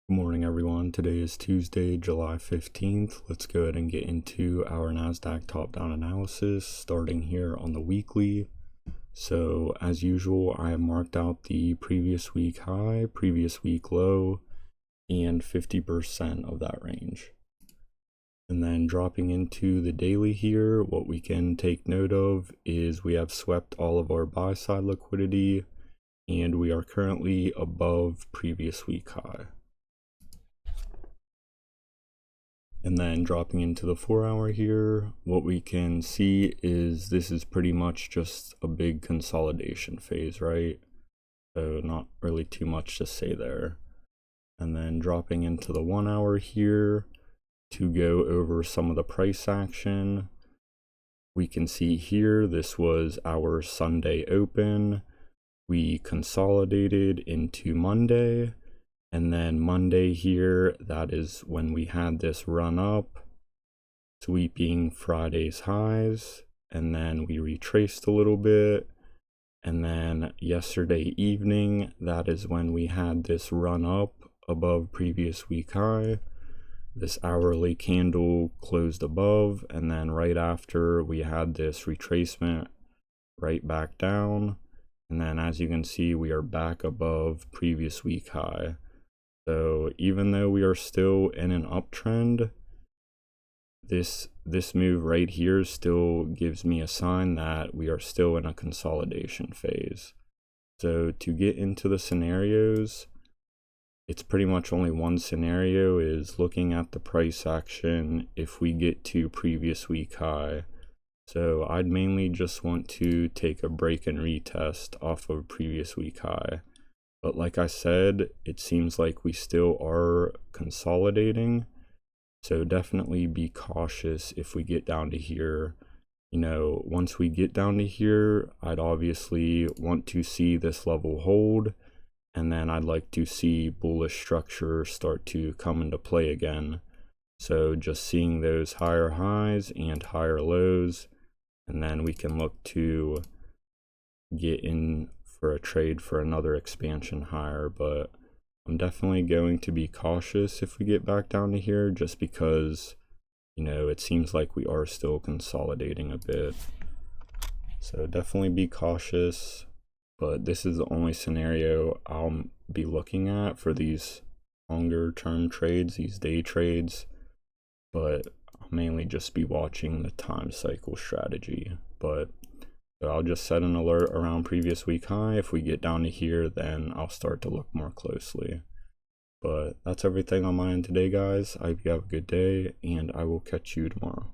Good morning, everyone. Today is Tuesday, July 15th. Let's go ahead and get into our NASDAQ top-down analysis, starting here on the weekly. So, as usual, I have marked out the previous week high, previous week low, and 50% of that range. And then dropping into the daily here, what we can take note of is we have swept all of our buy-side liquidity, and we are currently above previous week high. And then dropping into the 4-hour here, what we can see is this is pretty much just a big consolidation phase, right? So not really too much to say there. And then dropping into the 1-hour here to go over some of the price action. We can see here this was our Sunday open. We consolidated into Monday. And then Monday here, that is when we had this run up, sweeping Friday's highs, and then we retraced a little bit. And then yesterday evening, that is when we had this run up above previous week high. This hourly candle closed above, and then right after we had this retracement right back down. And then as you can see, we are back above previous week high. So even though we are still in an uptrend, this move right here still gives me a sign that we are still in a consolidation phase. So to get into the scenarios, it's pretty much only one scenario, is looking at the price action if we get to previous week high. So I'd mainly just want to take a break and retest off of previous week high. But like I said, it seems like we still are consolidating. So definitely be cautious if we get down to here. You know, once we get down to here, I'd obviously want to see this level hold. And then I'd like to see bullish structure start to come into play again. So just seeing those higher highs and higher lows. And then we can look to get in for a trade for another expansion higher. But I'm definitely going to be cautious if we get back down to here, just because, you know, it seems like we are still consolidating a bit. So definitely be cautious. But this is the only scenario I'll be looking at for these longer term trades, these day trades. But I'll mainly just be watching the time cycle strategy. But so I'll just set an alert around previous week high. If we get down to here, then I'll start to look more closely. But that's everything on my end today, guys. I hope you have a good day, and I will catch you tomorrow.